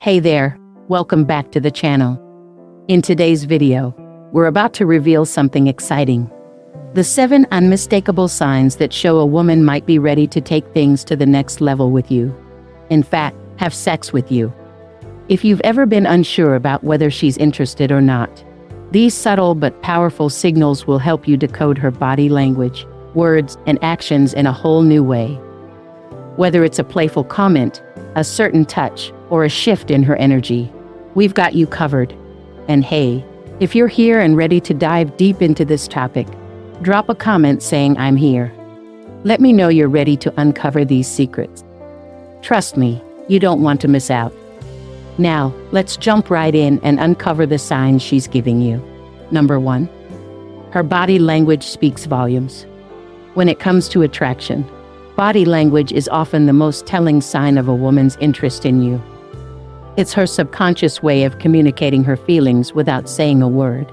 Hey there, welcome back to the channel. In today's video, we're about to reveal something exciting. The 7 unmistakable signs that show a woman might be ready to take things to the next level with you. In fact, have sex with you. If you've ever been unsure about whether she's interested or not, these subtle but powerful signals will help you decode her body language, words, and actions in a whole new way. Whether it's a playful comment, a certain touch, or a shift in her energy, we've got you covered. And hey, if you're here and ready to dive deep into this topic, drop a comment saying I'm here. Let me know you're ready to uncover these secrets. Trust me, you don't want to miss out. Now, let's jump right in and uncover the signs she's giving you. Number 1. Her body language speaks volumes. When it comes to attraction, body language is often the most telling sign of a woman's interest in you. It's her subconscious way of communicating her feelings without saying a word.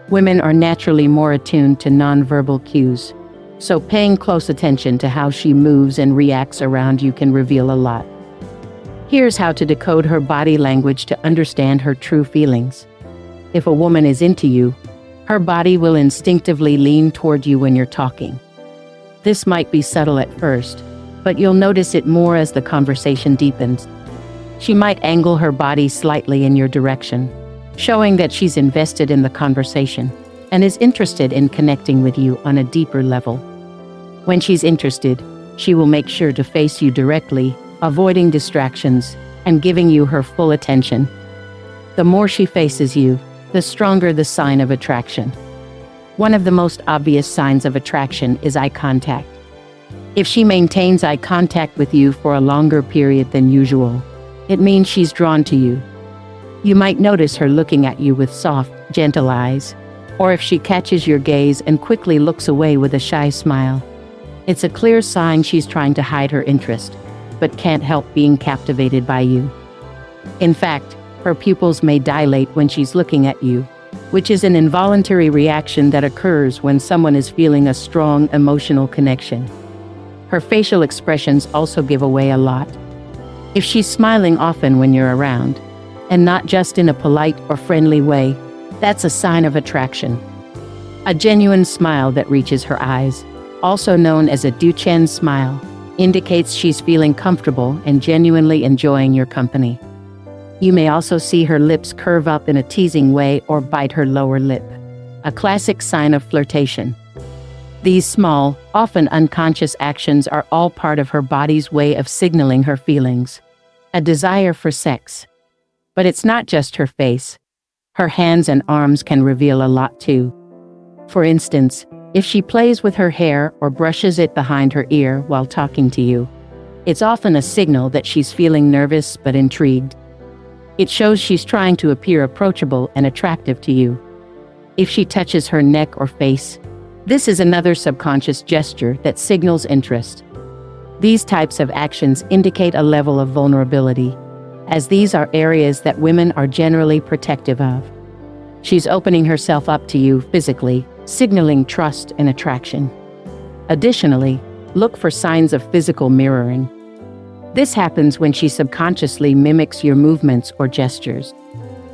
Women are naturally more attuned to nonverbal cues, so paying close attention to how she moves and reacts around you can reveal a lot. Here's how to decode her body language to understand her true feelings. If a woman is into you, her body will instinctively lean toward you when you're talking. This might be subtle at first, but you'll notice it more as the conversation deepens. She might angle her body slightly in your direction, showing that she's invested in the conversation and is interested in connecting with you on a deeper level. When she's interested, she will make sure to face you directly, avoiding distractions and giving you her full attention. The more she faces you, the stronger the sign of attraction. One of the most obvious signs of attraction is eye contact. If she maintains eye contact with you for a longer period than usual, it means she's drawn to you. You might notice her looking at you with soft, gentle eyes, or if she catches your gaze and quickly looks away with a shy smile. It's a clear sign she's trying to hide her interest, but can't help being captivated by you. In fact, her pupils may dilate when she's looking at you, which is an involuntary reaction that occurs when someone is feeling a strong emotional connection. Her facial expressions also give away a lot. If she's smiling often when you're around, and not just in a polite or friendly way, that's a sign of attraction. A genuine smile that reaches her eyes, also known as a Duchenne smile, indicates she's feeling comfortable and genuinely enjoying your company. You may also see her lips curve up in a teasing way or bite her lower lip, a classic sign of flirtation. These small, often unconscious actions are all part of her body's way of signaling her feelings, a desire for sex. But it's not just her face. Her hands and arms can reveal a lot too. For instance, if she plays with her hair or brushes it behind her ear while talking to you, it's often a signal that she's feeling nervous but intrigued. It shows she's trying to appear approachable and attractive to you. If she touches her neck or face, this is another subconscious gesture that signals interest. These types of actions indicate a level of vulnerability, as these are areas that women are generally protective of. She's opening herself up to you physically, signaling trust and attraction. Additionally, look for signs of physical mirroring. This happens when she subconsciously mimics your movements or gestures.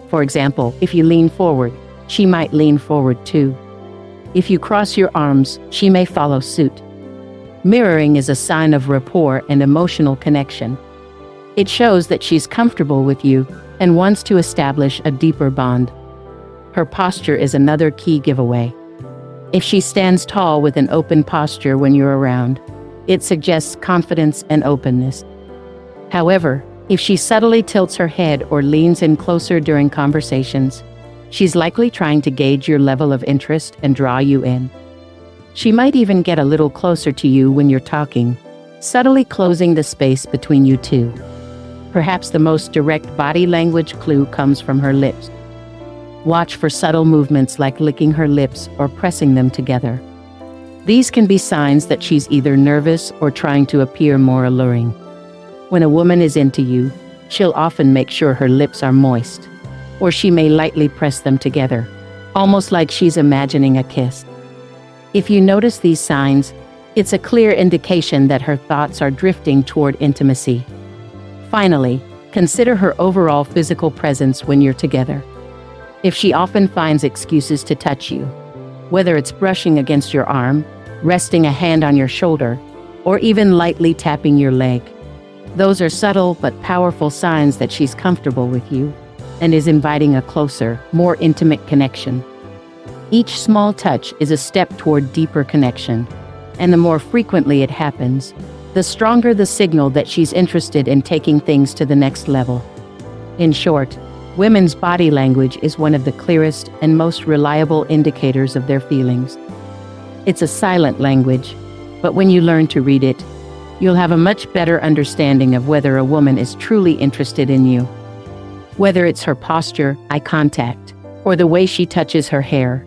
For example, if you lean forward, she might lean forward too. If you cross your arms, she may follow suit. Mirroring is a sign of rapport and emotional connection. It shows that she's comfortable with you and wants to establish a deeper bond. Her posture is another key giveaway. If she stands tall with an open posture when you're around, it suggests confidence and openness. However, if she subtly tilts her head or leans in closer during conversations, she's likely trying to gauge your level of interest and draw you in. She might even get a little closer to you when you're talking, subtly closing the space between you two. Perhaps the most direct body language clue comes from her lips. Watch for subtle movements like licking her lips or pressing them together. These can be signs that she's either nervous or trying to appear more alluring. When a woman is into you, she'll often make sure her lips are moist, or she may lightly press them together, almost like she's imagining a kiss. If you notice these signs, it's a clear indication that her thoughts are drifting toward intimacy. Finally, Consider her overall physical presence when you're together. If she often finds excuses to touch you, whether it's brushing against your arm, resting a hand on your shoulder, or even lightly tapping your leg, those are subtle but powerful signs that she's comfortable with you and is inviting a closer, more intimate connection. Each small touch is a step toward deeper connection, and the more frequently it happens, the stronger the signal that she's interested in taking things to the next level. In short, women's body language is one of the clearest and most reliable indicators of their feelings. It's a silent language, but when you learn to read it, you'll have a much better understanding of whether a woman is truly interested in you. Whether it's her posture, eye contact, or the way she touches her hair,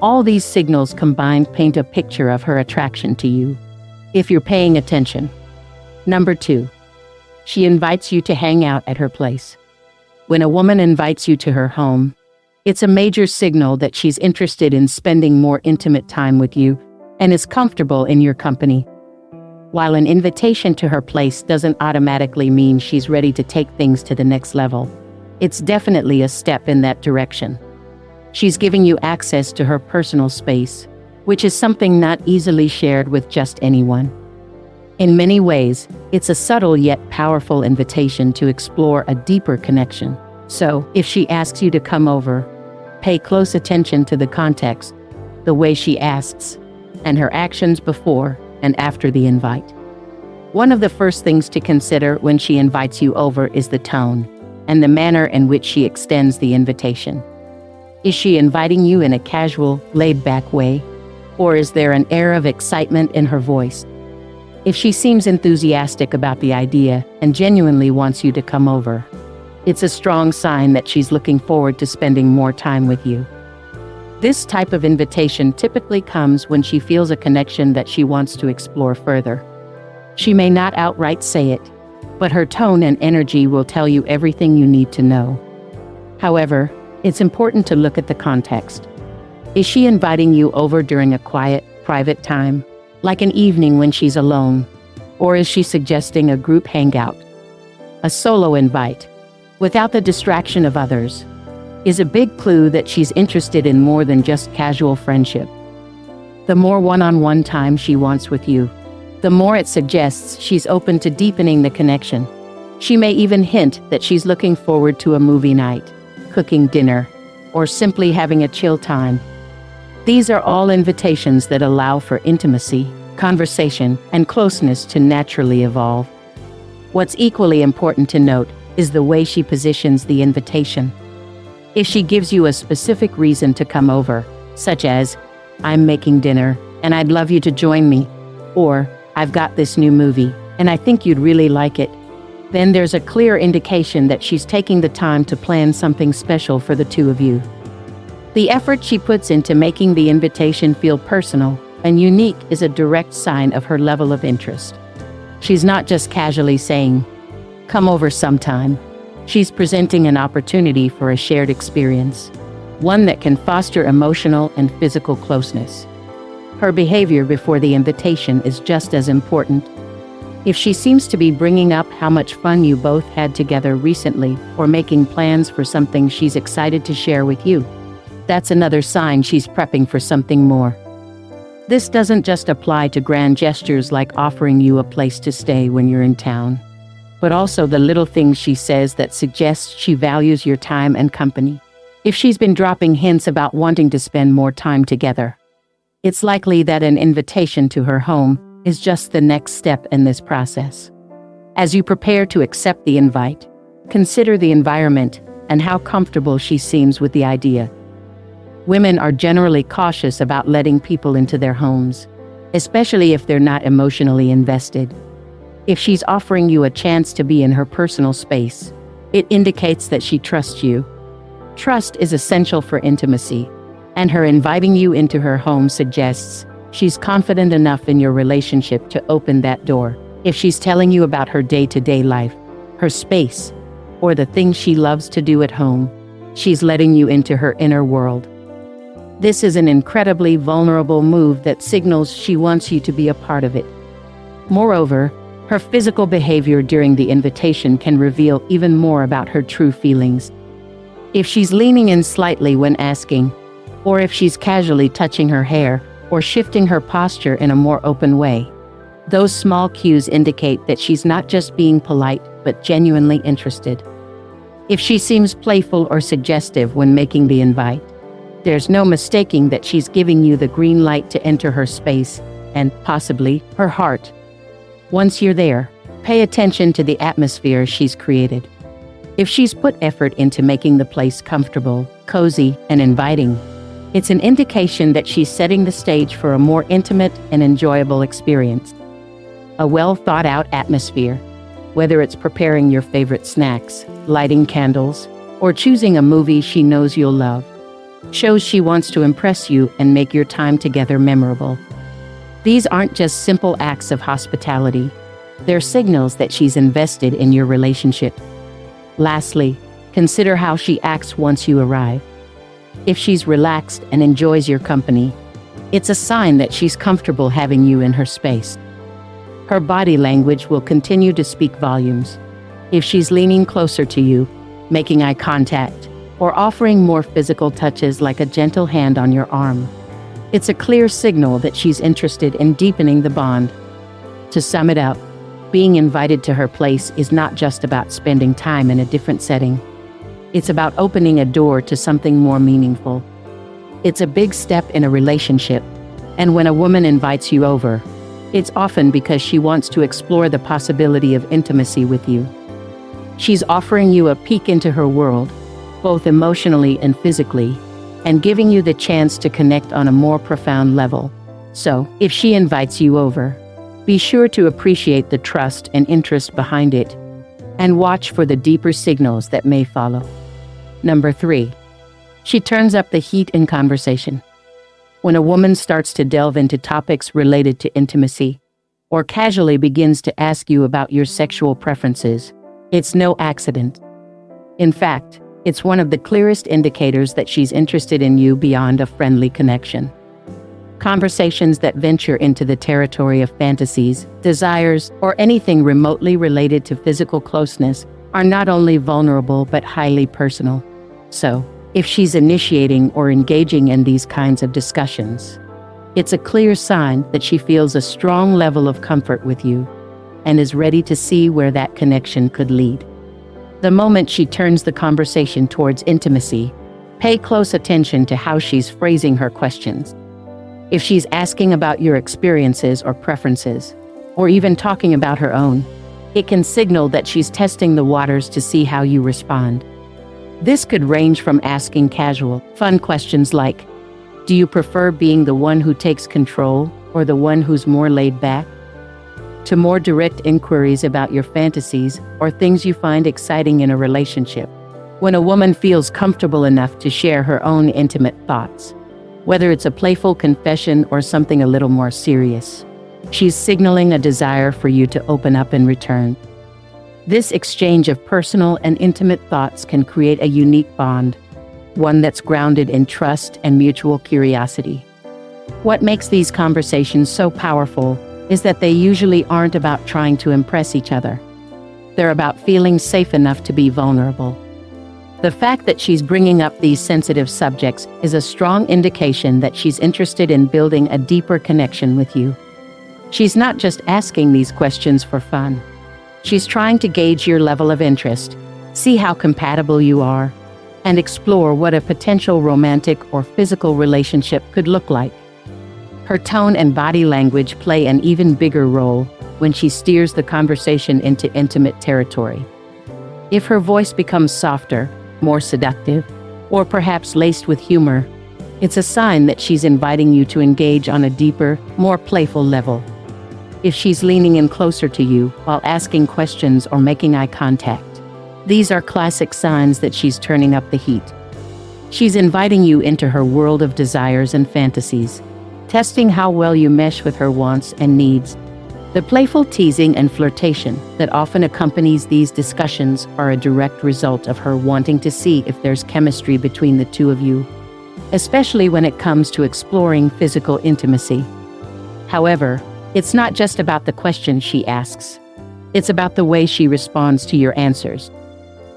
all these signals combined paint a picture of her attraction to you, if you're paying attention. Number 2, she invites you to hang out at her place. When a woman invites you to her home, it's a major signal that she's interested in spending more intimate time with you and is comfortable in your company. While an invitation to her place doesn't automatically mean she's ready to take things to the next level, it's definitely a step in that direction. She's giving you access to her personal space, which is something not easily shared with just anyone. In many ways, it's a subtle yet powerful invitation to explore a deeper connection. So, if she asks you to come over, pay close attention to the context, the way she asks, and her actions before and after the invite. One of the first things to consider when she invites you over is the tone and the manner in which she extends the invitation. Is she inviting you in a casual, laid-back way? Or is there an air of excitement in her voice? If she seems enthusiastic about the idea and genuinely wants you to come over, it's a strong sign that she's looking forward to spending more time with you. This type of invitation typically comes when she feels a connection that she wants to explore further. She may not outright say it, but her tone and energy will tell you everything you need to know. However, it's important to look at the context. Is she inviting you over during a quiet, private time, like an evening when she's alone? Or is she suggesting a group hangout? A solo invite, without the distraction of others, is a big clue that she's interested in more than just casual friendship. The more one-on-one time she wants with you, the more it suggests she's open to deepening the connection. She may even hint that she's looking forward to a movie night, cooking dinner, or simply having a chill time. These are all invitations that allow for intimacy, conversation, and closeness to naturally evolve. What's equally important to note is the way she positions the invitation. If she gives you a specific reason to come over, such as, "I'm making dinner, and I'd love you to join me," or "I've got this new movie, and I think you'd really like it," then there's a clear indication that she's taking the time to plan something special for the two of you. The effort she puts into making the invitation feel personal and unique is a direct sign of her level of interest. She's not just casually saying, "Come over sometime." She's presenting an opportunity for a shared experience, one that can foster emotional and physical closeness. Her behavior before the invitation is just as important. If she seems to be bringing up how much fun you both had together recently or making plans for something she's excited to share with you, that's another sign she's prepping for something more. This doesn't just apply to grand gestures like offering you a place to stay when you're in town, but also the little things she says that suggest she values your time and company. If she's been dropping hints about wanting to spend more time together, it's likely that an invitation to her home is just the next step in this process. As you prepare to accept the invite, consider the environment and how comfortable she seems with the idea. Women are generally cautious about letting people into their homes, especially if they're not emotionally invested. If she's offering you a chance to be in her personal space, it indicates that she trusts you. Trust is essential for intimacy, and her inviting you into her home suggests she's confident enough in your relationship to open that door. If she's telling you about her day-to-day life, her space, or the things she loves to do at home, she's letting you into her inner world. This is an incredibly vulnerable move that signals she wants you to be a part of it. Moreover, Her physical behavior during the invitation can reveal even more about her true feelings. If she's leaning in slightly when asking, or if she's casually touching her hair or shifting her posture in a more open way, those small cues indicate that she's not just being polite, but genuinely interested. If she seems playful or suggestive when making the invite, there's no mistaking that she's giving you the green light to enter her space and, possibly, her heart. Once you're there, pay attention to the atmosphere she's created. If she's put effort into making the place comfortable, cozy, and inviting, it's an indication that she's setting the stage for a more intimate and enjoyable experience. A well-thought-out atmosphere, whether it's preparing your favorite snacks, lighting candles, or choosing a movie she knows you'll love, shows she wants to impress you and make your time together memorable. These aren't just simple acts of hospitality. They're signals that she's invested in your relationship. Lastly, consider how she acts once you arrive. If she's relaxed and enjoys your company, it's a sign that she's comfortable having you in her space. Her body language will continue to speak volumes. If she's leaning closer to you, making eye contact, or offering more physical touches like a gentle hand on your arm, it's a clear signal that she's interested in deepening the bond. To sum it up, being invited to her place is not just about spending time in a different setting. It's about opening a door to something more meaningful. It's a big step in a relationship, and when a woman invites you over, it's often because she wants to explore the possibility of intimacy with you. She's offering you a peek into her world, both emotionally and physically, and giving you the chance to connect on a more profound level. So, if she invites you over, be sure to appreciate the trust and interest behind it, and watch for the deeper signals that may follow. Number 3. She turns up the heat in conversation. When a woman starts to delve into topics related to intimacy, or casually begins to ask you about your sexual preferences, it's no accident. In fact, it's one of the clearest indicators that she's interested in you beyond a friendly connection. Conversations that venture into the territory of fantasies, desires, or anything remotely related to physical closeness are not only vulnerable but highly personal. So, if she's initiating or engaging in these kinds of discussions, it's a clear sign that she feels a strong level of comfort with you and is ready to see where that connection could lead. The moment she turns the conversation towards intimacy, pay close attention to how she's phrasing her questions. If she's asking about your experiences or preferences, or even talking about her own, it can signal that she's testing the waters to see how you respond. This could range from asking casual, fun questions like, "Do you prefer being the one who takes control or the one who's more laid back?" to more direct inquiries about your fantasies or things you find exciting in a relationship. When a woman feels comfortable enough to share her own intimate thoughts, whether it's a playful confession or something a little more serious, she's signaling a desire for you to open up in return. This exchange of personal and intimate thoughts can create a unique bond, one that's grounded in trust and mutual curiosity. What makes these conversations so powerful is that they usually aren't about trying to impress each other. They're about feeling safe enough to be vulnerable. The fact that she's bringing up these sensitive subjects is a strong indication that she's interested in building a deeper connection with you. She's not just asking these questions for fun. She's trying to gauge your level of interest, see how compatible you are, and explore what a potential romantic or physical relationship could look like. Her tone and body language play an even bigger role when she steers the conversation into intimate territory. If her voice becomes softer, more seductive, or perhaps laced with humor, it's a sign that she's inviting you to engage on a deeper, more playful level. If she's leaning in closer to you while asking questions or making eye contact, these are classic signs that she's turning up the heat. She's inviting you into her world of desires and fantasies, testing how well you mesh with her wants and needs. The playful teasing and flirtation that often accompanies these discussions are a direct result of her wanting to see if there's chemistry between the two of you, especially when it comes to exploring physical intimacy. However, it's not just about the questions she asks. It's about the way she responds to your answers.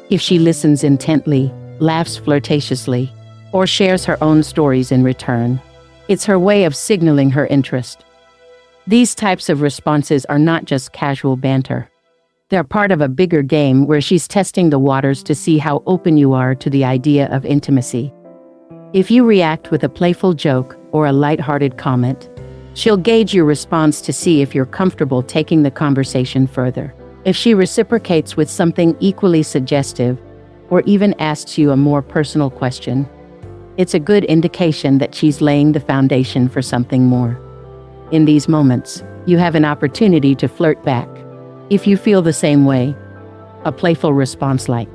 If she listens intently, laughs flirtatiously, or shares her own stories in return, it's her way of signaling her interest. These types of responses are not just casual banter. They're part of a bigger game where she's testing the waters to see how open you are to the idea of intimacy. If you react with a playful joke or a lighthearted comment, she'll gauge your response to see if you're comfortable taking the conversation further. If she reciprocates with something equally suggestive, or even asks you a more personal question, it's a good indication that she's laying the foundation for something more. In these moments, you have an opportunity to flirt back. If you feel the same way, a playful response like,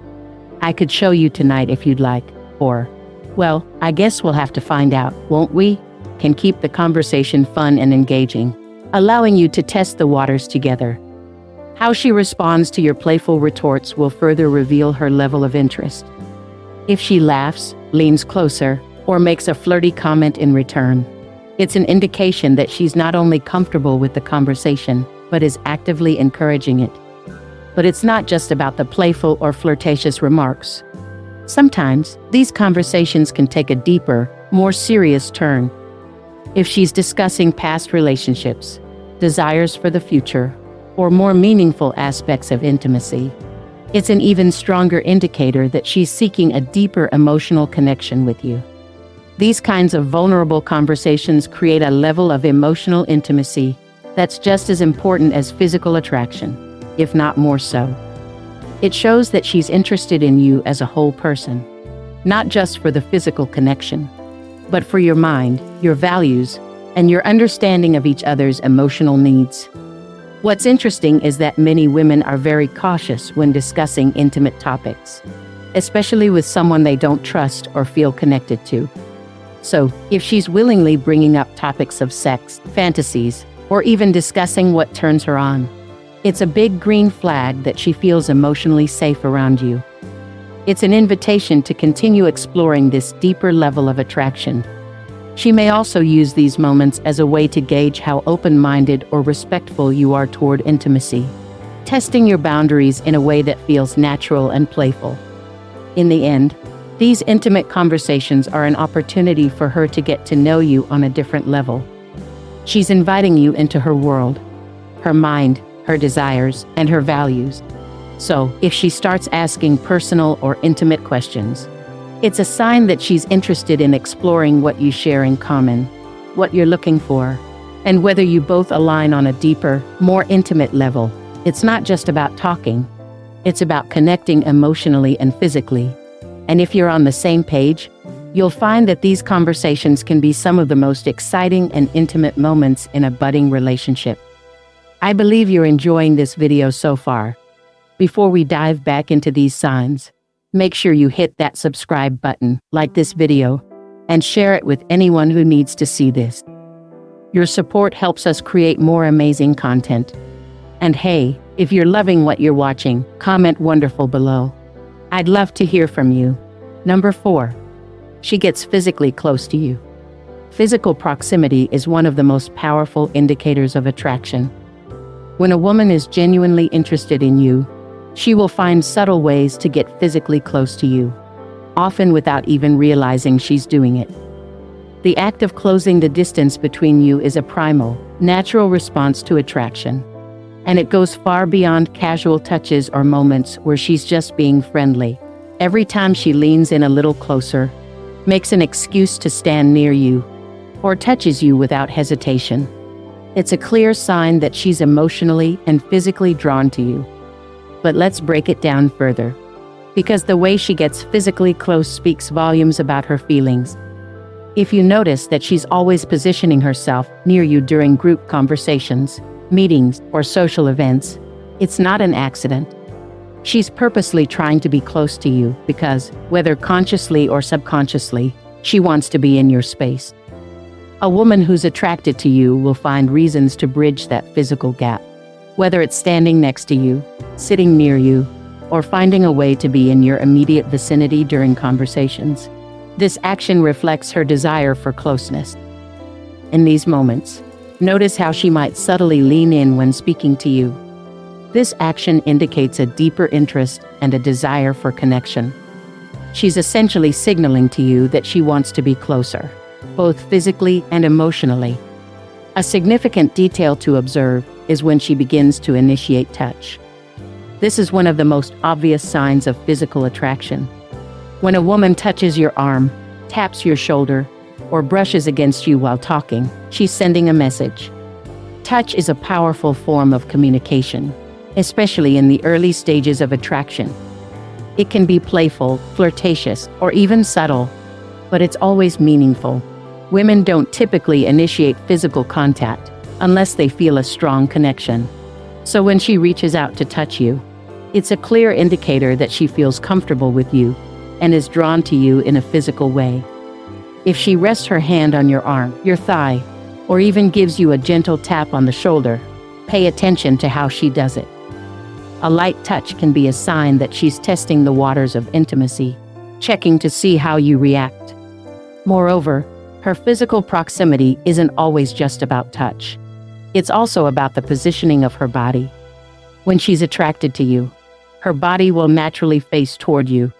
"I could show you tonight if you'd like," or, "Well, I guess we'll have to find out, won't we?" can keep the conversation fun and engaging, allowing you to test the waters together. How she responds to your playful retorts will further reveal her level of interest. If she laughs, leans closer, or makes a flirty comment in return, it's an indication that she's not only comfortable with the conversation, but is actively encouraging it. But it's not just about the playful or flirtatious remarks. Sometimes, these conversations can take a deeper, more serious turn. If she's discussing past relationships, desires for the future, or more meaningful aspects of intimacy, it's an even stronger indicator that she's seeking a deeper emotional connection with you. These kinds of vulnerable conversations create a level of emotional intimacy that's just as important as physical attraction, if not more so. It shows that she's interested in you as a whole person, not just for the physical connection, but for your mind, your values, and your understanding of each other's emotional needs. What's interesting is that many women are very cautious when discussing intimate topics, especially with someone they don't trust or feel connected to. So, if she's willingly bringing up topics of sex, fantasies, or even discussing what turns her on, it's a big green flag that she feels emotionally safe around you. It's an invitation to continue exploring this deeper level of attraction. She may also use these moments as a way to gauge how open-minded or respectful you are toward intimacy, testing your boundaries in a way that feels natural and playful. In the end, these intimate conversations are an opportunity for her to get to know you on a different level. She's inviting you into her world, her mind, her desires, and her values. So, if she starts asking personal or intimate questions, it's a sign that she's interested in exploring what you share in common, what you're looking for, and whether you both align on a deeper, more intimate level. It's not just about talking, it's about connecting emotionally and physically. And if you're on the same page, you'll find that these conversations can be some of the most exciting and intimate moments in a budding relationship. I believe you're enjoying this video so far. Before we dive back into these signs, make sure you hit that subscribe button, like this video, and share it with anyone who needs to see this. Your support helps us create more amazing content. And hey, if you're loving what you're watching, comment wonderful below. I'd love to hear from you. Number 4. She gets physically close to you. Physical proximity is one of the most powerful indicators of attraction. When a woman is genuinely interested in you, she will find subtle ways to get physically close to you, often without even realizing she's doing it. The act of closing the distance between you is a primal, natural response to attraction, and it goes far beyond casual touches or moments where she's just being friendly. Every time she leans in a little closer, makes an excuse to stand near you, or touches you without hesitation, it's a clear sign that she's emotionally and physically drawn to you. But let's break it down further, because the way she gets physically close speaks volumes about her feelings. If you notice that she's always positioning herself near you during group conversations, meetings, or social events, it's not an accident. She's purposely trying to be close to you because, whether consciously or subconsciously, she wants to be in your space. A woman who's attracted to you will find reasons to bridge that physical gap, whether it's standing next to you, sitting near you, or finding a way to be in your immediate vicinity during conversations. This action reflects her desire for closeness. In these moments, notice how she might subtly lean in when speaking to you. This action indicates a deeper interest and a desire for connection. She's essentially signaling to you that she wants to be closer, both physically and emotionally. A significant detail to observe is when she begins to initiate touch. This is one of the most obvious signs of physical attraction. When a woman touches your arm, taps your shoulder, or brushes against you while talking, she's sending a message. Touch is a powerful form of communication, especially in the early stages of attraction. It can be playful, flirtatious, or even subtle, but it's always meaningful. Women don't typically initiate physical contact unless they feel a strong connection. So when she reaches out to touch you, it's a clear indicator that she feels comfortable with you and is drawn to you in a physical way. If she rests her hand on your arm, your thigh, or even gives you a gentle tap on the shoulder, pay attention to how she does it. A light touch can be a sign that she's testing the waters of intimacy, checking to see how you react. Moreover, her physical proximity isn't always just about touch. It's also about the positioning of her body. When she's attracted to you, her body will naturally face toward you.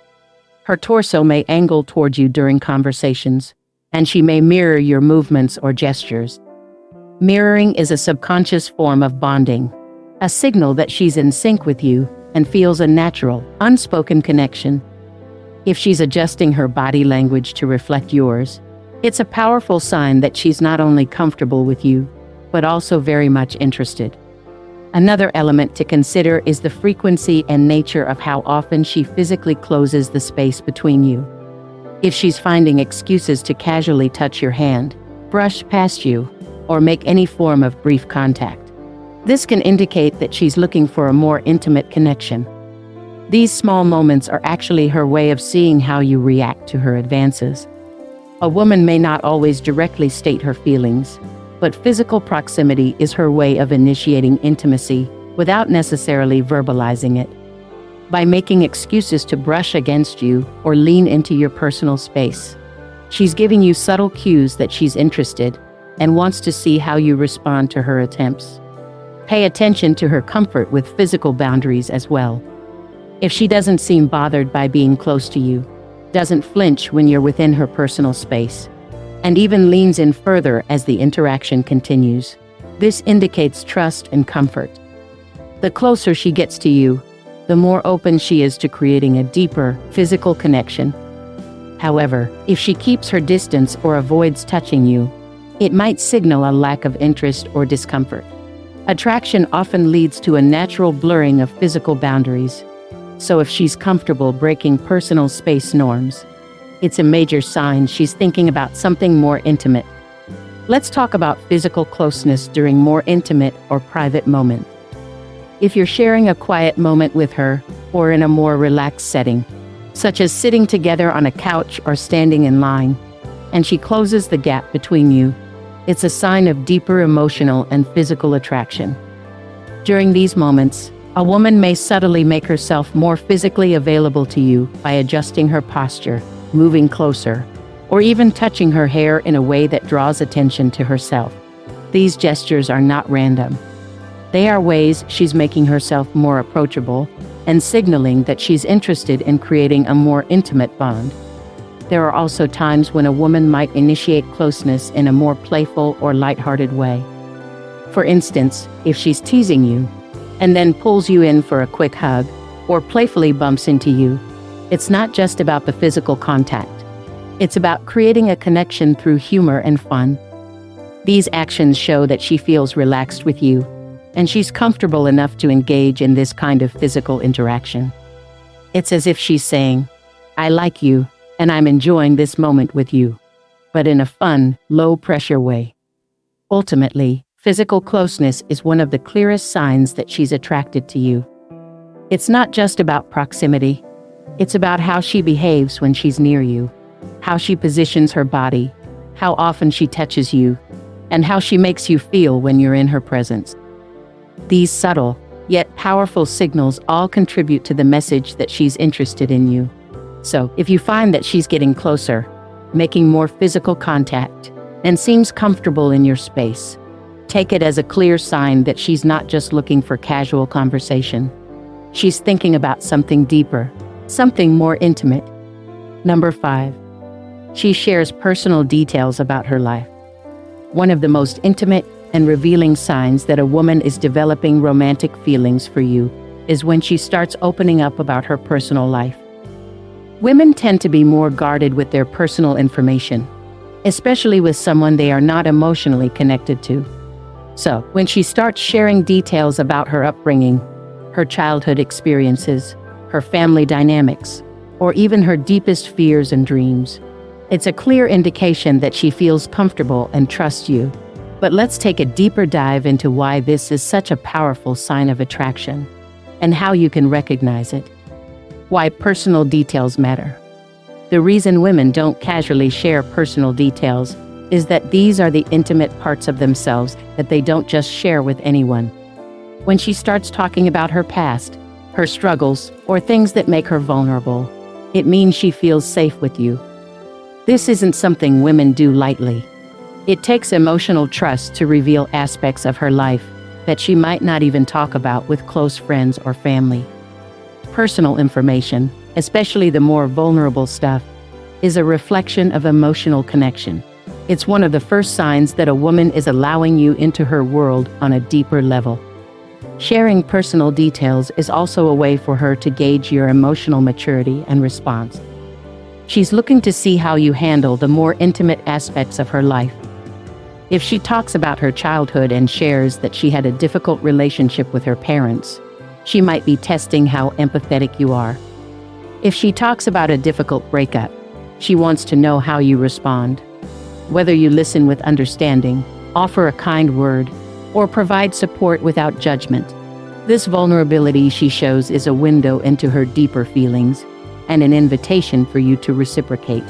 Her torso may angle toward you during conversations, and she may mirror your movements or gestures. Mirroring is a subconscious form of bonding, a signal that she's in sync with you and feels a natural, unspoken connection. If she's adjusting her body language to reflect yours, it's a powerful sign that she's not only comfortable with you, but also very much interested. Another element to consider is the frequency and nature of how often she physically closes the space between you. If she's finding excuses to casually touch your hand, brush past you, or make any form of brief contact, this can indicate that she's looking for a more intimate connection. These small moments are actually her way of seeing how you react to her advances. A woman may not always directly state her feelings, but physical proximity is her way of initiating intimacy without necessarily verbalizing it. By making excuses to brush against you or lean into your personal space, she's giving you subtle cues that she's interested and wants to see how you respond to her attempts. Pay attention to her comfort with physical boundaries as well. If she doesn't seem bothered by being close to you, doesn't flinch when you're within her personal space, and even leans in further as the interaction continues, this indicates trust and comfort. The closer she gets to you, the more open she is to creating a deeper, physical connection. However, if she keeps her distance or avoids touching you, it might signal a lack of interest or discomfort. Attraction often leads to a natural blurring of physical boundaries, so if she's comfortable breaking personal space norms, it's a major sign she's thinking about something more intimate. Let's talk about physical closeness during more intimate or private moments. If you're sharing a quiet moment with her, or in a more relaxed setting, such as sitting together on a couch or standing in line, and she closes the gap between you, it's a sign of deeper emotional and physical attraction. During these moments, a woman may subtly make herself more physically available to you by adjusting her posture, moving closer, or even touching her hair in a way that draws attention to herself. These gestures are not random. They are ways she's making herself more approachable and signaling that she's interested in creating a more intimate bond. There are also times when a woman might initiate closeness in a more playful or lighthearted way. For instance, if she's teasing you and then pulls you in for a quick hug or playfully bumps into you, it's not just about the physical contact. It's about creating a connection through humor and fun. These actions show that she feels relaxed with you, and she's comfortable enough to engage in this kind of physical interaction. It's as if she's saying, "I like you, and I'm enjoying this moment with you," but in a fun, low-pressure way. Ultimately, physical closeness is one of the clearest signs that she's attracted to you. It's not just about proximity. It's about how she behaves when she's near you, how she positions her body, how often she touches you, and how she makes you feel when you're in her presence. These subtle, yet powerful signals all contribute to the message that she's interested in you. So, if you find that she's getting closer, making more physical contact, and seems comfortable in your space, Take it as a clear sign that she's not just looking for casual conversation. She's thinking about something deeper, something more intimate. Number 5. She shares personal details about her life. One of the most intimate and revealing signs that a woman is developing romantic feelings for you is when she starts opening up about her personal life. Women tend to be more guarded with their personal information, especially with someone they are not emotionally connected to. So, when she starts sharing details about her upbringing, her childhood experiences, her family dynamics, or even her deepest fears and dreams, it's a clear indication that she feels comfortable and trusts you. But let's take a deeper dive into why this is such a powerful sign of attraction, and how you can recognize it. Why personal details matter. The reason women don't casually share personal details is that these are the intimate parts of themselves that they don't just share with anyone. When she starts talking about her past, her struggles, or things that make her vulnerable, it means she feels safe with you. This isn't something women do lightly. It takes emotional trust to reveal aspects of her life that she might not even talk about with close friends or family. Personal information, especially the more vulnerable stuff, is a reflection of emotional connection. It's one of the first signs that a woman is allowing you into her world on a deeper level. Sharing personal details is also a way for her to gauge your emotional maturity and response. She's looking to see how you handle the more intimate aspects of her life. If she talks about her childhood and shares that she had a difficult relationship with her parents, she might be testing how empathetic you are. If she talks about a difficult breakup, she wants to know how you respond. Whether you listen with understanding, offer a kind word, or provide support without judgment. This vulnerability she shows is a window into her deeper feelings and an invitation for you to reciprocate.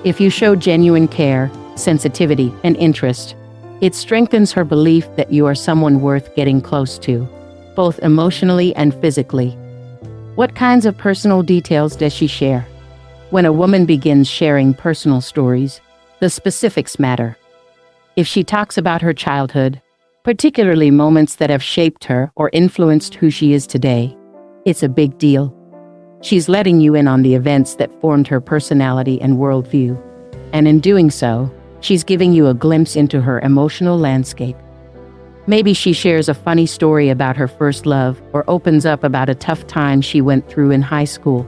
If you show genuine care, sensitivity, and interest, it strengthens her belief that you are someone worth getting close to, both emotionally and physically. What kinds of personal details does she share? When a woman begins sharing personal stories, the specifics matter. If she talks about her childhood, particularly moments that have shaped her or influenced who she is today, it's a big deal. She's letting you in on the events that formed her personality and worldview, and in doing so, she's giving you a glimpse into her emotional landscape. Maybe she shares a funny story about her first love or opens up about a tough time she went through in high school.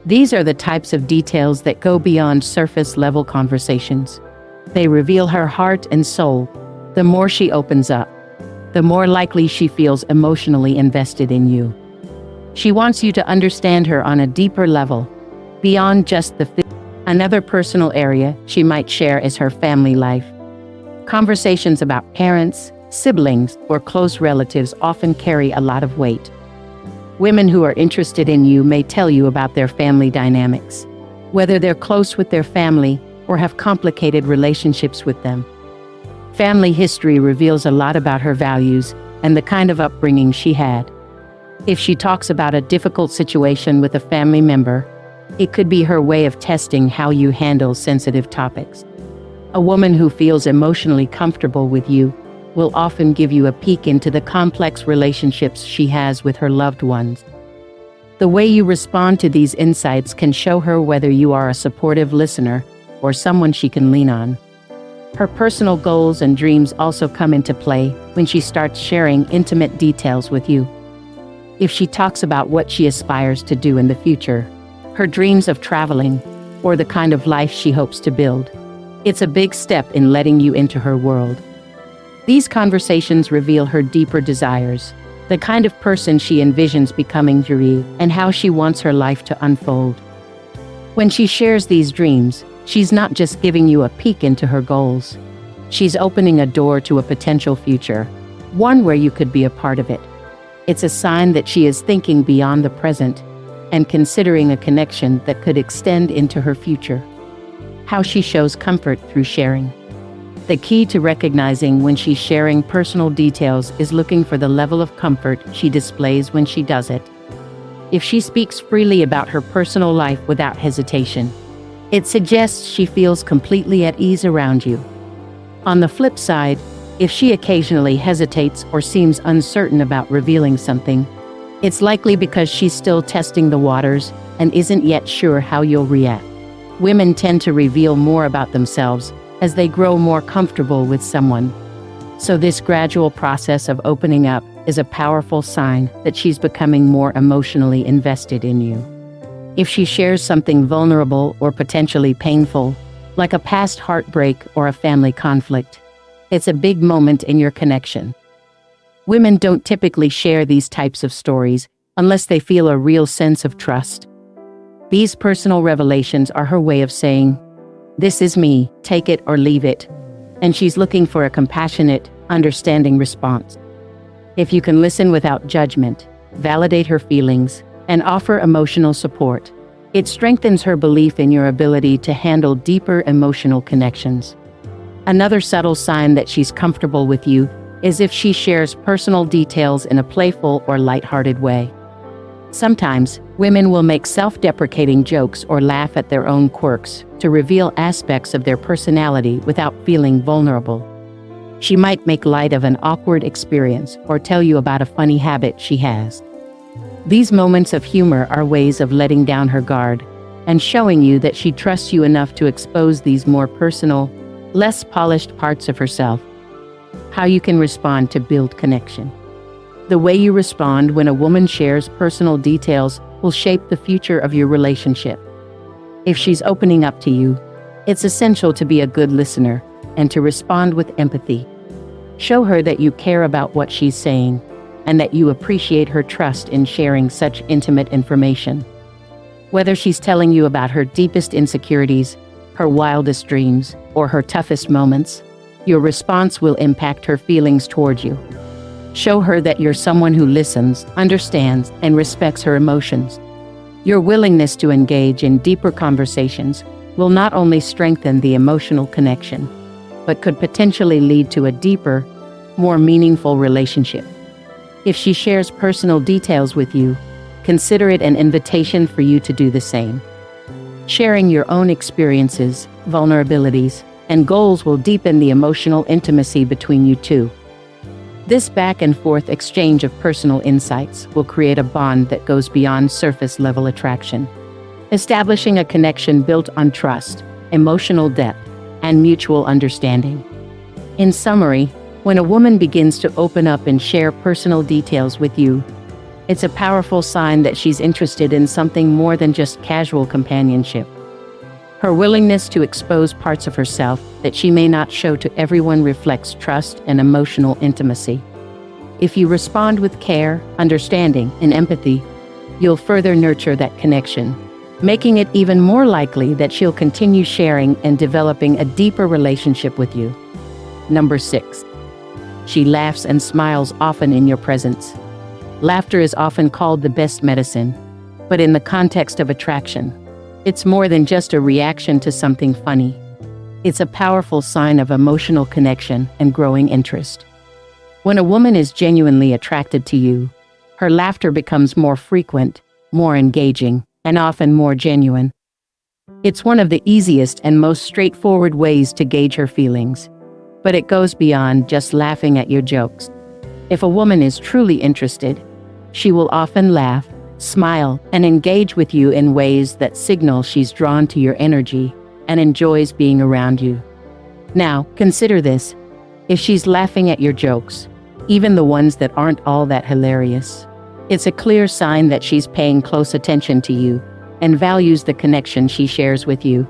These are the types of details that go beyond surface-level conversations. They reveal her heart and soul. The more she opens up, the more likely she feels emotionally invested in you. She wants you to understand her on a deeper level, beyond just the physical. Another personal area she might share is her family life. Conversations about parents, siblings, or close relatives often carry a lot of weight. Women who are interested in you may tell you about their family dynamics, whether they're close with their family or have complicated relationships with them. Family history reveals a lot about her values and the kind of upbringing she had. If she talks about a difficult situation with a family member, it could be her way of testing how you handle sensitive topics. A woman who feels emotionally comfortable with you will often give you a peek into the complex relationships she has with her loved ones. The way you respond to these insights can show her whether you are a supportive listener or someone she can lean on. Her personal goals and dreams also come into play when she starts sharing intimate details with you. If she talks about what she aspires to do in the future, her dreams of traveling, or the kind of life she hopes to build, it's a big step in letting you into her world. These conversations reveal her deeper desires, the kind of person she envisions becoming through you, and how she wants her life to unfold. When she shares these dreams, she's not just giving you a peek into her goals. She's opening a door to a potential future, one where you could be a part of it. It's a sign that she is thinking beyond the present and considering a connection that could extend into her future. How she shows comfort through sharing. The key to recognizing when she's sharing personal details is looking for the level of comfort she displays when she does it. If she speaks freely about her personal life without hesitation, it suggests she feels completely at ease around you. On the flip side, If she occasionally hesitates or seems uncertain about revealing something, it's likely because she's still testing the waters and isn't yet sure how you'll react. Women tend to reveal more about themselves as they grow more comfortable with someone. So this gradual process of opening up is a powerful sign that she's becoming more emotionally invested in you. If she shares something vulnerable or potentially painful, like a past heartbreak or a family conflict, it's a big moment in your connection. Women don't typically share these types of stories unless they feel a real sense of trust. These personal revelations are her way of saying, "This is me, take it or leave it," and she's looking for a compassionate, understanding response. If you can listen without judgment, validate her feelings, and offer emotional support, it strengthens her belief in your ability to handle deeper emotional connections. Another subtle sign that she's comfortable with you is if she shares personal details in a playful or lighthearted way. Sometimes, women will make self-deprecating jokes or laugh at their own quirks to reveal aspects of their personality without feeling vulnerable. She might make light of an awkward experience or tell you about a funny habit she has. These moments of humor are ways of letting down her guard and showing you that she trusts you enough to expose these more personal, less polished parts of herself. How you can respond to build connection. The way you respond when a woman shares personal details will shape the future of your relationship. If she's opening up to you, it's essential to be a good listener and to respond with empathy. Show her that you care about what she's saying and that you appreciate her trust in sharing such intimate information. Whether she's telling you about her deepest insecurities, her wildest dreams, or her toughest moments, your response will impact her feelings toward you. Show her that you're someone who listens, understands, and respects her emotions. Your willingness to engage in deeper conversations will not only strengthen the emotional connection, but could potentially lead to a deeper, more meaningful relationship. If she shares personal details with you, consider it an invitation for you to do the same. Sharing your own experiences, vulnerabilities, and goals will deepen the emotional intimacy between you two. This back and forth exchange of personal insights will create a bond that goes beyond surface-level attraction, establishing a connection built on trust, emotional depth, and mutual understanding. In summary, when a woman begins to open up and share personal details with you, it's a powerful sign that she's interested in something more than just casual companionship. Her willingness to expose parts of herself that she may not show to everyone reflects trust and emotional intimacy. If you respond with care, understanding, and empathy, you'll further nurture that connection, making it even more likely that she'll continue sharing and developing a deeper relationship with you. Number 6. She laughs and smiles often in your presence. Laughter is often called the best medicine, but in the context of attraction, it's more than just a reaction to something funny. It's a powerful sign of emotional connection and growing interest. When a woman is genuinely attracted to you, her laughter becomes more frequent, more engaging, and often more genuine. It's one of the easiest and most straightforward ways to gauge her feelings, but it goes beyond just laughing at your jokes. If a woman is truly interested, she will often laugh, smile, and engage with you in ways that signal she's drawn to your energy and enjoys being around you. Now, consider this. If she's laughing at your jokes, even the ones that aren't all that hilarious, it's a clear sign that she's paying close attention to you and values the connection she shares with you.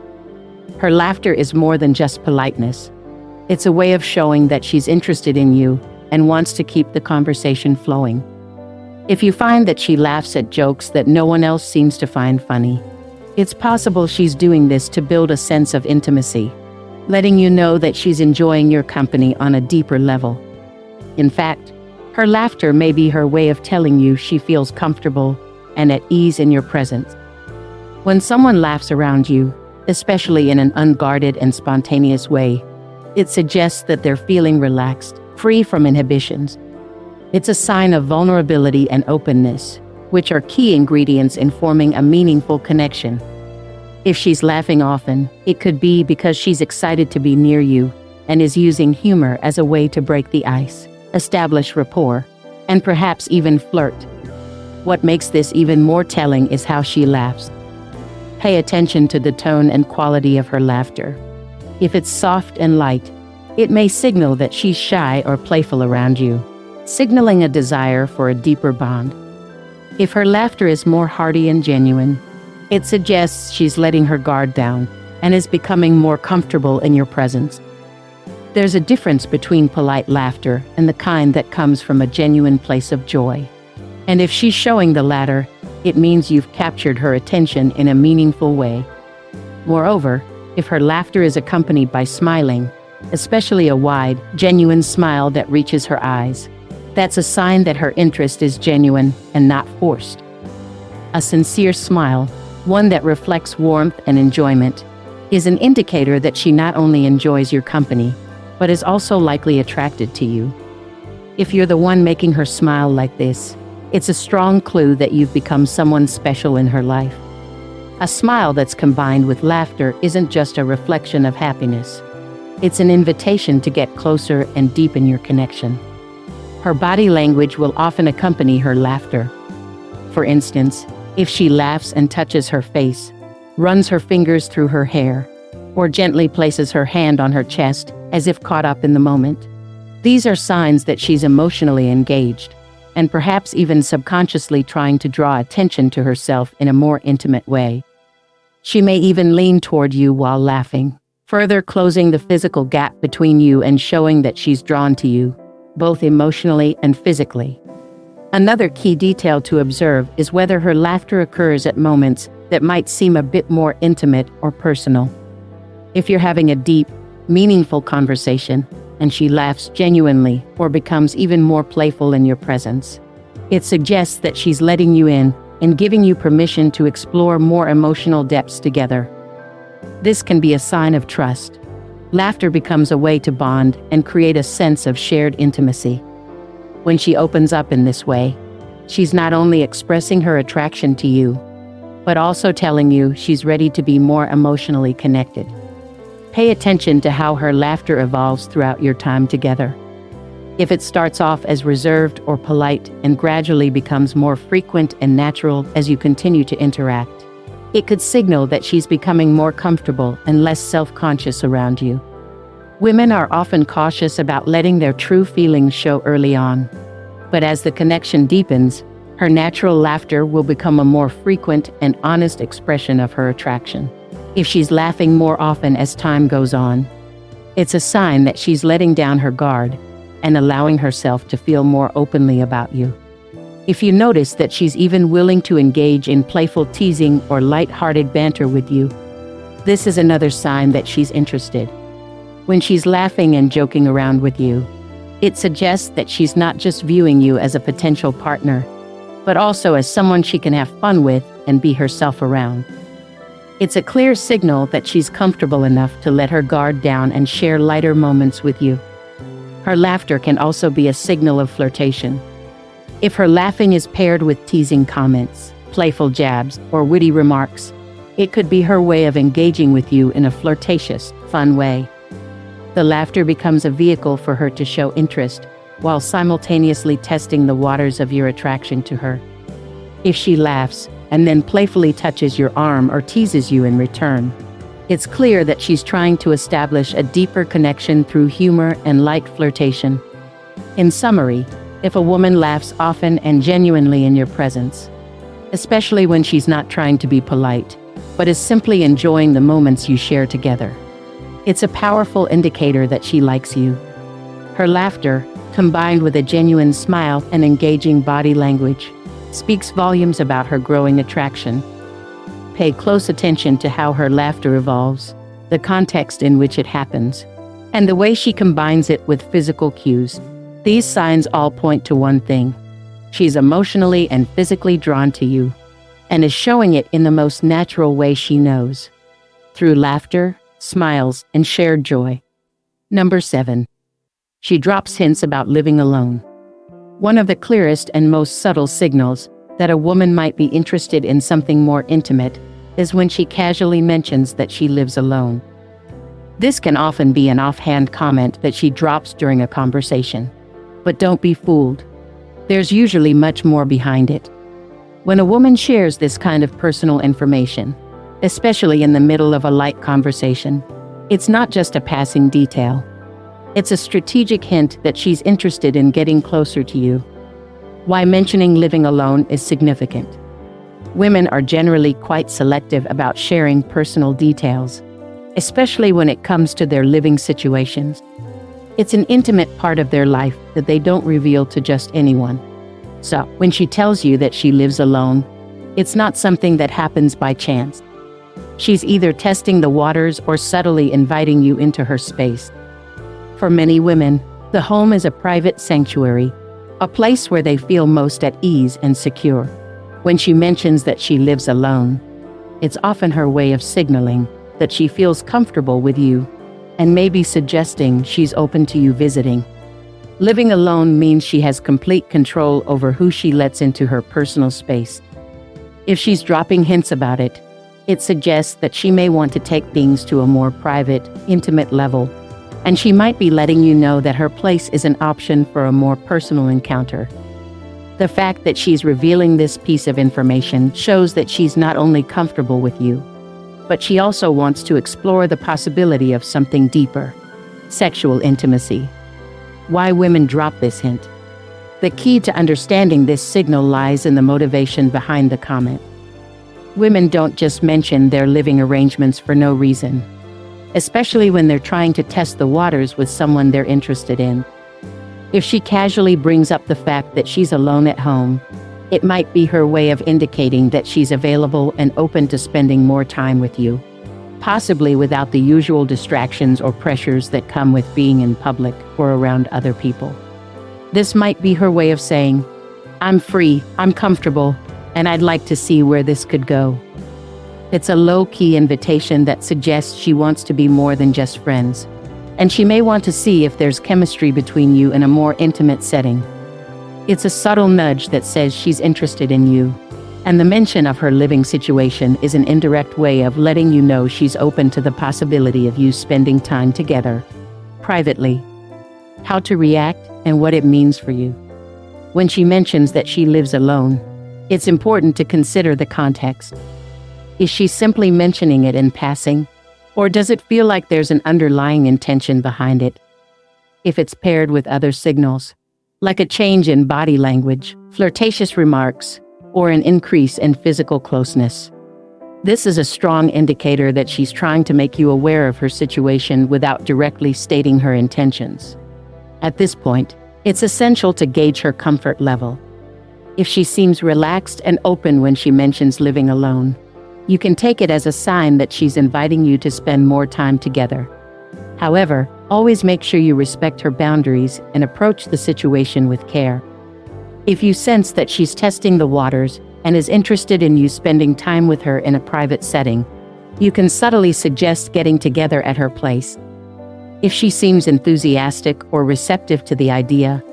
Her laughter is more than just politeness. It's a way of showing that she's interested in you and wants to keep the conversation flowing. If you find that she laughs at jokes that no one else seems to find funny, it's possible she's doing this to build a sense of intimacy, letting you know that she's enjoying your company on a deeper level. In fact, her laughter may be her way of telling you she feels comfortable and at ease in your presence. When someone laughs around you, especially in an unguarded and spontaneous way, it suggests that they're feeling relaxed, free from inhibitions. It's a sign of vulnerability and openness, which are key ingredients in forming a meaningful connection. If she's laughing often, it could be because she's excited to be near you and is using humor as a way to break the ice, establish rapport, and perhaps even flirt. What makes this even more telling is how she laughs. Pay attention to the tone and quality of her laughter. If it's soft and light, it may signal that she's shy or playful around you, signaling a desire for a deeper bond. If her laughter is more hearty and genuine, it suggests she's letting her guard down and is becoming more comfortable in your presence. There's a difference between polite laughter and the kind that comes from a genuine place of joy. And if she's showing the latter, it means you've captured her attention in a meaningful way. Moreover, if her laughter is accompanied by smiling, especially a wide, genuine smile that reaches her eyes, that's a sign that her interest is genuine and not forced. A sincere smile, one that reflects warmth and enjoyment, is an indicator that she not only enjoys your company, but is also likely attracted to you. If you're the one making her smile like this, it's a strong clue that you've become someone special in her life. A smile that's combined with laughter isn't just a reflection of happiness. It's an invitation to get closer and deepen your connection. Her body language will often accompany her laughter. For instance, if she laughs and touches her face, runs her fingers through her hair, or gently places her hand on her chest as if caught up in the moment, these are signs that she's emotionally engaged, and perhaps even subconsciously trying to draw attention to herself in a more intimate way. She may even lean toward you while laughing, further closing the physical gap between you and showing that she's drawn to you, both emotionally and physically. Another key detail to observe is whether her laughter occurs at moments that might seem a bit more intimate or personal. If you're having a deep, meaningful conversation, and she laughs genuinely or becomes even more playful in your presence, it suggests that she's letting you in and giving you permission to explore more emotional depths together. This can be a sign of trust. Laughter becomes a way to bond and create a sense of shared intimacy. When she opens up in this way, she's not only expressing her attraction to you, but also telling you she's ready to be more emotionally connected. Pay attention to how her laughter evolves throughout your time together. If it starts off as reserved or polite and gradually becomes more frequent and natural as you continue to interact, it could signal that she's becoming more comfortable and less self-conscious around you. Women are often cautious about letting their true feelings show early on, but as the connection deepens, her natural laughter will become a more frequent and honest expression of her attraction. If she's laughing more often as time goes on, it's a sign that she's letting down her guard and allowing herself to feel more openly about you. If you notice that she's even willing to engage in playful teasing or light-hearted banter with you, this is another sign that she's interested. When she's laughing and joking around with you, it suggests that she's not just viewing you as a potential partner, but also as someone she can have fun with and be herself around. It's a clear signal that she's comfortable enough to let her guard down and share lighter moments with you. Her laughter can also be a signal of flirtation. If her laughing is paired with teasing comments, playful jabs, or witty remarks, it could be her way of engaging with you in a flirtatious, fun way. The laughter becomes a vehicle for her to show interest, while simultaneously testing the waters of your attraction to her. If she laughs and then playfully touches your arm or teases you in return, it's clear that she's trying to establish a deeper connection through humor and light flirtation. In summary, if a woman laughs often and genuinely in your presence, especially when she's not trying to be polite, but is simply enjoying the moments you share together, it's a powerful indicator that she likes you. Her laughter, combined with a genuine smile and engaging body language, speaks volumes about her growing attraction. Pay close attention to how her laughter evolves, the context in which it happens, and the way she combines it with physical cues. These signs all point to one thing: she's emotionally and physically drawn to you, and is showing it in the most natural way she knows, through laughter, smiles, and shared joy. Number 7. She drops hints about living alone. One of the clearest and most subtle signals that a woman might be interested in something more intimate is when she casually mentions that she lives alone. This can often be an offhand comment that she drops during a conversation. But don't be fooled. There's usually much more behind it. When a woman shares this kind of personal information, especially in the middle of a light conversation, it's not just a passing detail. It's a strategic hint that she's interested in getting closer to you. Why mentioning living alone is significant. Women are generally quite selective about sharing personal details, especially when it comes to their living situations. It's an intimate part of their life that they don't reveal to just anyone. So, when she tells you that she lives alone, it's not something that happens by chance. She's either testing the waters or subtly inviting you into her space. For many women, the home is a private sanctuary, a place where they feel most at ease and secure. When she mentions that she lives alone, it's often her way of signaling that she feels comfortable with you and maybe suggesting she's open to you visiting. Living alone means she has complete control over who she lets into her personal space. If she's dropping hints about it, it suggests that she may want to take things to a more private, intimate level, and she might be letting you know that her place is an option for a more personal encounter. The fact that she's revealing this piece of information shows that she's not only comfortable with you, but she also wants to explore the possibility of something deeper: sexual intimacy. Why women drop this hint? The key to understanding this signal lies in the motivation behind the comment. Women don't just mention their living arrangements for no reason, especially when they're trying to test the waters with someone they're interested in. If she casually brings up the fact that she's alone at home, it might be her way of indicating that she's available and open to spending more time with you, possibly without the usual distractions or pressures that come with being in public or around other people. This might be her way of saying, "I'm free, I'm comfortable, and I'd like to see where this could go." It's a low-key invitation that suggests she wants to be more than just friends, and she may want to see if there's chemistry between you in a more intimate setting. It's a subtle nudge that says she's interested in you, and the mention of her living situation is an indirect way of letting you know she's open to the possibility of you spending time together, privately. How to react and what it means for you. When she mentions that she lives alone, it's important to consider the context. Is she simply mentioning it in passing, or does it feel like there's an underlying intention behind it? If it's paired with other signals, like a change in body language, flirtatious remarks, or an increase in physical closeness, this is a strong indicator that she's trying to make you aware of her situation without directly stating her intentions. At this point, it's essential to gauge her comfort level. If she seems relaxed and open when she mentions living alone, you can take it as a sign that she's inviting you to spend more time together. However, always make sure you respect her boundaries and approach the situation with care. If you sense that she's testing the waters and is interested in you spending time with her in a private setting, you can subtly suggest getting together at her place. If she seems enthusiastic or receptive to the idea,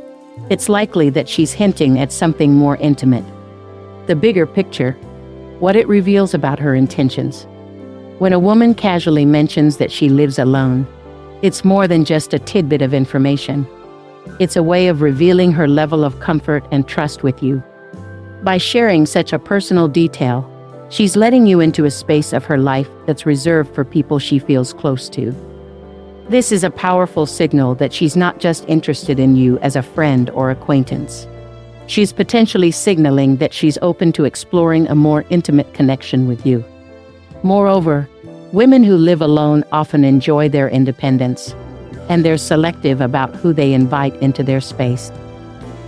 it's likely that she's hinting at something more intimate. The bigger picture, what it reveals about her intentions. When a woman casually mentions that she lives alone, it's more than just a tidbit of information. It's a way of revealing her level of comfort and trust with you. By sharing such a personal detail, she's letting you into a space of her life that's reserved for people she feels close to. This is a powerful signal that she's not just interested in you as a friend or acquaintance. She's potentially signaling that she's open to exploring a more intimate connection with you. Moreover, women who live alone often enjoy their independence, and they're selective about who they invite into their space.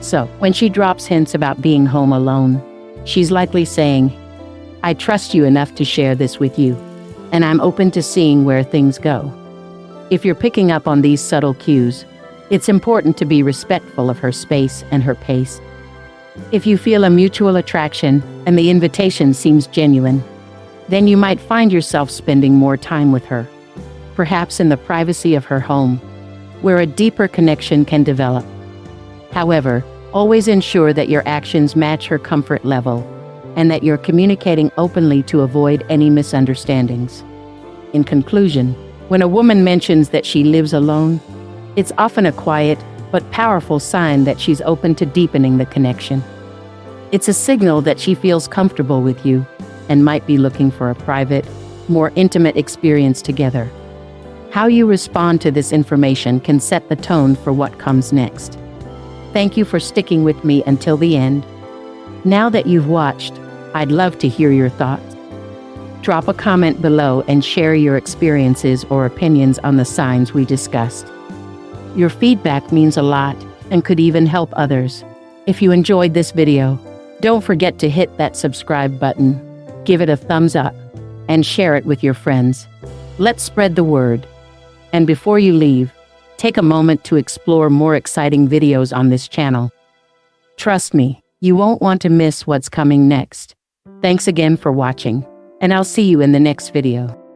So, when she drops hints about being home alone, she's likely saying, "I trust you enough to share this with you, and I'm open to seeing where things go." If you're picking up on these subtle cues, it's important to be respectful of her space and her pace. If you feel a mutual attraction and the invitation seems genuine, then you might find yourself spending more time with her, perhaps in the privacy of her home, where a deeper connection can develop. However, always ensure that your actions match her comfort level and that you're communicating openly to avoid any misunderstandings. In conclusion, When a woman mentions that she lives alone, it's often a quiet but powerful sign that she's open to deepening the connection. It's a signal that she feels comfortable with you and might be looking for a private, more intimate experience together. How you respond to this information can set the tone for what comes next. Thank you for sticking with me until the end. Now that you've watched, I'd love to hear your thoughts. Drop a comment below and share your experiences or opinions on the signs we discussed. Your feedback means a lot and could even help others. If you enjoyed this video, don't forget to hit that subscribe button, give it a thumbs up, and share it with your friends. Let's spread the word. And before you leave, take a moment to explore more exciting videos on this channel. Trust me, you won't want to miss what's coming next. Thanks again for watching, and I'll see you in the next video.